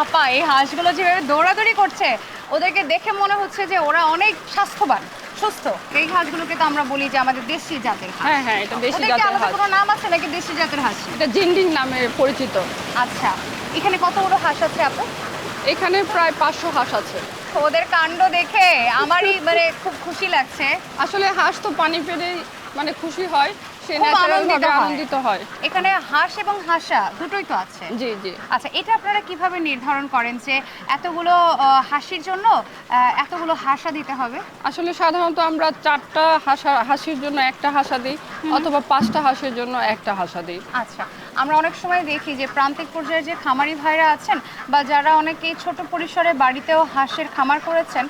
আপা এই হাঁসগুলো যেভাবে দৌড়াদৌড়ি করছে ওদেরকে দেখে মনে হচ্ছে যে ওরা অনেক স্বাস্থ্যবান সুস্থ। এই হাঁসগুলোকে তো আমরা বলি যে আমাদের দেশি জাতের হাঁস। হ্যাঁ হ্যাঁ, এটা দেশি ওদের কি জাতের আলাদা হাঁস। কোনো নাম আছে নাকি দেশি জাতের হাঁস? এটা জিন্ডিং নামে পরিচিত। আচ্ছা, এখানে কতগুলো হাঁস আছে আপু? এখানে প্রায় 500 হাঁস আছে। ওদের কাণ্ড দেখে আমারই মানে খুব খুশি লাগছে। আসলে হাঁস তো পানি পেলেই মানে খুশি হয়, সে খুব ন্যাচারাল আনন্দিত ভাবে হয়। আনন্দিত হয়। এখানে হাঁস এবং হাঁসা দুটোই তো আছে। জি জি। আচ্ছা, এটা আপনারা কিভাবে নির্ধারণ করেন যে এতগুলো হাঁসির জন্য এতগুলো হাঁসা দিতে হবে? আসলে সাধারণত আমরা 4টা হাঁসির জন্য একটা হাঁসা দিই, অথবা 5টা হাঁসের জন্য একটা হাঁসা দিই। আচ্ছা, আমরা অনেক সময় দেখি যে প্রান্তিক পর্যায়ে যে খামারি ভাইরা আছেন বা যারা অনেকেই ছোট পরিসরে বাড়িতেও হাঁসের খামার করেছেন,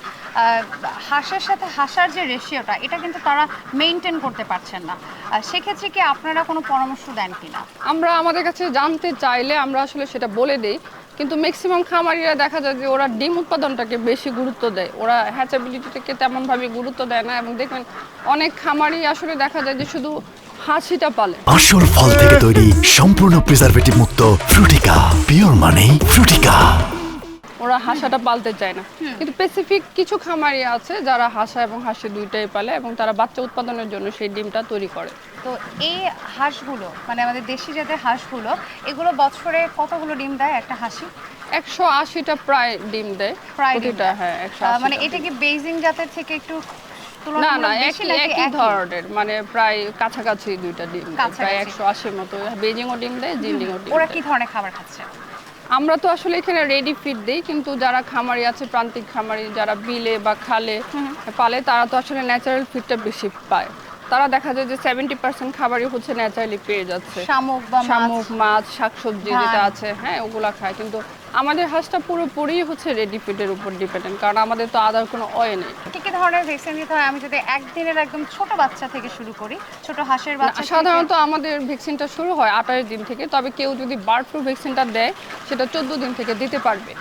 হাঁসের সাথে হাঁসার যে রেশিওটা এটা কিন্তু তারা মেনটেন করতে পারছেন না। সেক্ষেত্রে কি আপনারা কোনো পরামর্শ দেন কিনা? আমরা আমাদের কাছে জানতে চাইলে আমরা আসলে সেটা বলে দিই, কিন্তু ম্যাক্সিমাম খামারিরা দেখা যায় যে ওরা ডিম উৎপাদনটাকে বেশি গুরুত্ব দেয়, ওরা হ্যাচাবিলিটিটাকে তেমনভাবে গুরুত্ব দেয় না। এবং দেখবেন অনেক খামারি আসলে দেখা যায় যে শুধু হাঁসিটা পালে। আসল ফল থেকে তৈরি সম্পূর্ণ প্রিজারভেটিভ মুক্ত ফ্রুটিকা, পিওর মানে ফ্রুটিকা। ওরা হাঁসাটা পালতে চায় না, কিন্তু স্পেসিফিক কিছু খামারি আছে যারা হাঁসা এবং হাঁসি দুইটাই পালে এবং তারা বাচ্চা উৎপাদনের জন্য সেই ডিমটা তৈরি করে। তো এই হাঁসগুলো মানে আমাদের দেশি জাতের হাঁসগুলো এগুলো বছরে কতগুলো ডিম দেয় একটা হাঁসি? 180টা প্রায় ডিম দেয় প্রায় ডিম প্রতিটা। দেয়। হ্যাঁ, 180টা মানে এটা কি বেইজিং জাতের থেকে একটু না তুলনামূলক না, বেশি একই নাকি একই ধরনের, মানে প্রায় কাছাকাছি দুইটা ডিম দেয়, প্রায় কাছাকাছি। 180 মতো। বেজিংও ডিম দেয়, জিন্ডিংও ডিম ওরা দেয়। কি ধরনের খাবার খাচ্ছে? আমরা তো আসলে এখানে রেডি ফিড দেই, কিন্তু যারা খামারি আছে প্রান্তিক খামারি যারা বিলে বা খালে পালে তারা তো আসলে ন্যাচারাল ফিডটা বেশি পায়। তারা দেখা যায় যে 70% খাবারই হচ্ছে ন্যাচারালি পেয়ে যাচ্ছে। শামুক বা মাছ? শামুক, মাছ, শাকসবজি ধান। যেটা আছে, হ্যাঁ ওগুলা খায়। কিন্তু আমাদের হাঁসটা পুরোপুরি হচ্ছে রেডি ফিডের উপর ডিপেন্ডেন্ট, কারণ আমাদের তো আদার কোনো অয়ে নেই। কি কি ধরনের ভ্যাকসিন দিতে হয়? আমি যদি একদিনের একদম ছোট বাচ্চা থেকে শুরু করি, ছোট হাঁসের বাচ্চা থেকে- সাধারণত আমাদের ভ্যাকসিনটা শুরু হয় 28 দিন থেকে, তবে কেউ যদি বার্ড ফ্লু ভ্যাকসিনটা দেয় সেটা 14 দিন থেকে দিতে পারবে।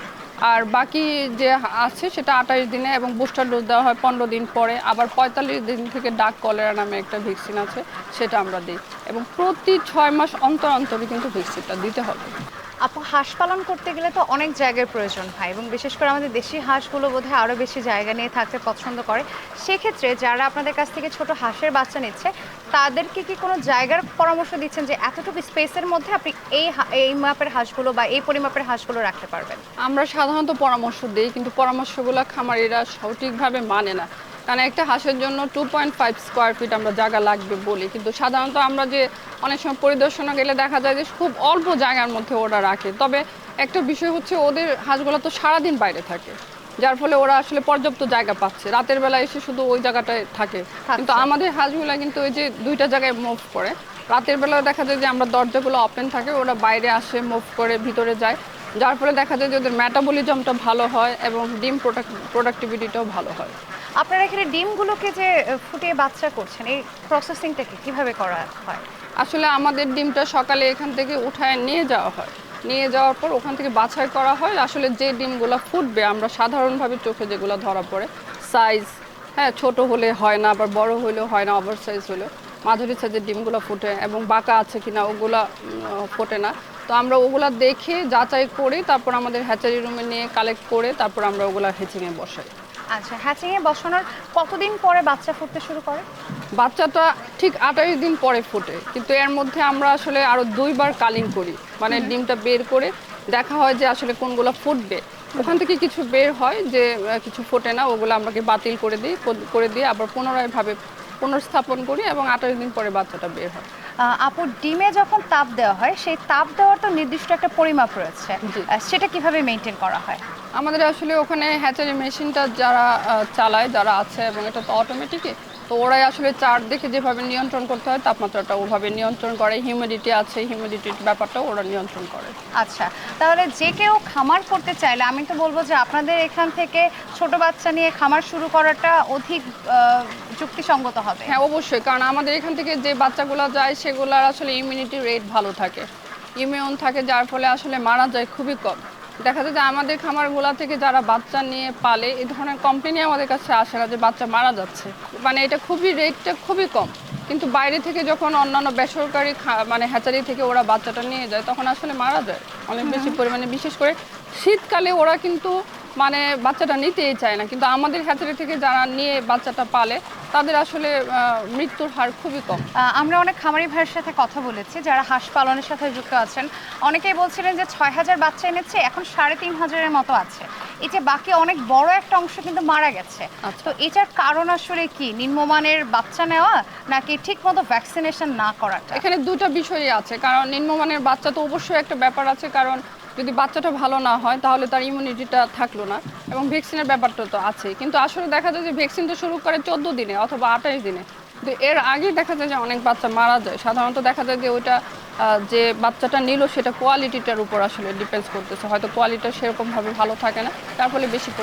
আর বাকি যে আছে সেটা 28 দিনে, এবং বুস্টার ডোজ দেওয়া হয় 15 দিন পরে। আবার 45 দিন থেকে ডাক কলেরা নামে একটা ভ্যাকসিন আছে, সেটা আমরা দিই। এবং প্রতি 6 মাস অন্তর অন্তরই কিন্তু ভ্যাকসিনটা দিতে হবে। আপু, হাঁস পালন করতে গেলে তো অনেক জায়গার প্রয়োজন হয় এবং বিশেষ করে আমাদের দেশি হাঁসগুলো বোধহয় আরও বেশি জায়গা নিয়ে থাকতে পছন্দ করে। সেক্ষেত্রে যারা আপনাদের কাছ থেকে ছোট হাঁসের বাচ্চা নিচ্ছে তাদেরকে কি কোনো জায়গার পরামর্শ দিচ্ছেন যে এতটুকু স্পেসের মধ্যে আপনি এই মাপের হাঁসগুলো বা এই পরিমাপের হাঁসগুলো রাখতে পারবেন? আমরা সাধারণত পরামর্শ দিই, কিন্তু পরামর্শগুলো খামারিরা সঠিকভাবে মানে না। কারণ একটা হাঁসের জন্য 2.5 স্কোয়ার ফিট আমরা জায়গা লাগবে বলি, কিন্তু সাধারণত আমরা যে অনেক সময় পরিদর্শনে গেলে দেখা যায় যে খুব অল্প জায়গার মধ্যে ওরা রাখে। তবে একটা বিষয় হচ্ছে ওদের হাঁসগুলো তো সারাদিন বাইরে থাকে, যার ফলে ওরা আসলে পর্যাপ্ত জায়গা পাচ্ছে, রাতের বেলা এসে শুধু ওই জায়গাটায় থাকে। কিন্তু আমাদের হাঁসগুলো কিন্তু ওই যে দুইটা জায়গায় মুভ করে, রাতের বেলা দেখা যায় যে আমরা দরজাগুলো ওপেন থাকে, ওরা বাইরে আসে, মুভ করে ভিতরে যায়, যার ফলে দেখা যায় যে ওদের মেটাবলিজমটা ভালো হয় এবং ডিম প্রোডাক্টিভিটিটাও ভালো হয়। আপনারা এখানে ডিমগুলোকে যে ফুটিয়ে বাচ্চা করছেন এই প্রসেসিংটাকে কিভাবে করা হয়? আসলে আমাদের ডিমটা সকালে এখান থেকে উঠায় নিয়ে যাওয়া হয়, নিয়ে যাওয়ার পর ওখান থেকে বাছাই করা হয়। আসলে যে ডিমগুলো ফুটবে আমরা সাধারণভাবে চোখে যেগুলো ধরা পড়ে সাইজ, হ্যাঁ ছোট হলে হয় না, আবার বড় হলেও হয় না, ওভার সাইজ হলেও মাঝারি সাইজের ডিমগুলো ফুটে, এবং বাঁকা আছে কিনা ওগুলা ফোটে না। তো আমরা ওগুলা দেখে যাচাই করে তারপর আমাদের হ্যাচারি রুমে নিয়ে কালেক্ট করে তারপর আমরা ওগুলা হ্যাচিংয়ে বসাই। আচ্ছা, হ্যাচিংয়ে বসানোর কতদিন পরে বাচ্চা ফুটতে শুরু করে? বাচ্চাটা ঠিক 28 দিন পরে ফোটে, কিন্তু এর মধ্যে আমরা আসলে আরো 2বার কালিং করি, মানে ডিমটা বের করে দেখা হয় যে আসলে কোনগুলো ফুটবে। ওখান থেকে কিছু বের হয় যে কিছু ফোটে না, ওগুলো আমরাকে বাতিল করে দিয়ে আবার পুনর্স্থাপন করি এবং 28 দিন পরে বাচ্চাটা বের হয়। আপু, ডিমে যখন তাপ দেওয়া হয় সেই তাপ দেওয়ার তো নির্দিষ্ট একটা পরিমাপ রয়েছে, জি। সেটা কিভাবে মেনটেন করা হয়? আমাদের আসলে ওখানে হ্যাচারি মেশিনটা যারা চালায়, যারা আছে, এবং এটা তো অটোমেটিকই, তো ওরাই আসলে চার্ট দেখে যেভাবে নিয়ন্ত্রণ করতে হয় তাপমাত্রাটা ওভাবে নিয়ন্ত্রণ করে। হিউমিডিটি আছে, হিউমিডিটির ব্যাপারটাও ওরা নিয়ন্ত্রণ করে। আচ্ছা, তাহলে যে কেউ খামার করতে চাইলে আমি তো বলবো যে আপনাদের এখান থেকে ছোট বাচ্চা নিয়ে খামার শুরু করাটা অধিক যুক্তিসঙ্গত হবে। হ্যাঁ অবশ্যই, কারণ আমাদের এখান থেকে যে বাচ্চাগুলো যায় সেগুলোর আসলে ইমিউনিটি রেট ভালো থাকে, ইমিউন থাকে, যার ফলে আসলে মারা যায় খুবই কম। দেখা যায় যে আমাদের খামারগুলা থেকে যারা বাচ্চা নিয়ে পালে এই ধরনের কমপ্লেনই আমাদের কাছে আসে না যে বাচ্চা মারা যাচ্ছে, মানে এটা রেটটা খুবই কম। কিন্তু বাইরে থেকে যখন অন্যান্য বেসরকারি মানে হ্যাচারি থেকে ওরা বাচ্চাটা নিয়ে যায় তখন আসলে মারা যায় অনেক বেশি পরিমাণে, বিশেষ করে শীতকালে ওরা কিন্তু মানে বাচ্চাটা নিতেই চায় না, কিন্তু আমাদের হ্যাচারি থেকে যারা নিয়ে বাচ্চাটা পালে তাদের আসলে মৃত্যুর হার খুবই কম। আমরা অনেক খামারি ভাইয়ের সাথে কথা বলেছি যারা হাঁস পালনের সাথে যুক্ত আছেন। অনেকেই বলছিলেন যে 6,000 বাচ্চা এনেছে, এখন 3,500-এর মতো আছে। এই যে বাকি অনেক বড় একটা অংশ কিন্তু মারা গেছে। তো এটার কারণ আসলে কি? নিম্নমানের বাচ্চা নেওয়া নাকি ঠিকমতো ভ্যাকসিনেশন না করাটা? এখানে দুটো বিষয়ই আছে, কারণ নিম্নমানের বাচ্চা তো অবশ্যই একটা ব্যাপার আছে, কারণ যদি বাচ্চাটা ভালো না হয় তাহলে তার ইমিউনিটিটা থাকলো না, এবং ভ্যাকসিনের ব্যাপারটা তো আছে। কিন্তু আসলে দেখা যায় যে ভ্যাকসিন তো শুরু করে 14 দিনে অথবা 28 দিনে, কিন্তু এর আগে দেখা যায় যে অনেক বাচ্চা মারা যায়। সাধারণত দেখা যায় যে ওইটা যে বাচ্চাটা নিল সেটা কোয়ালিটিটার উপর আসলে ডিপেন্ডস করতেছে, হয়তো কোয়ালিটি সেরকমভাবে ভালো থাকে না, তার ফলে বেশি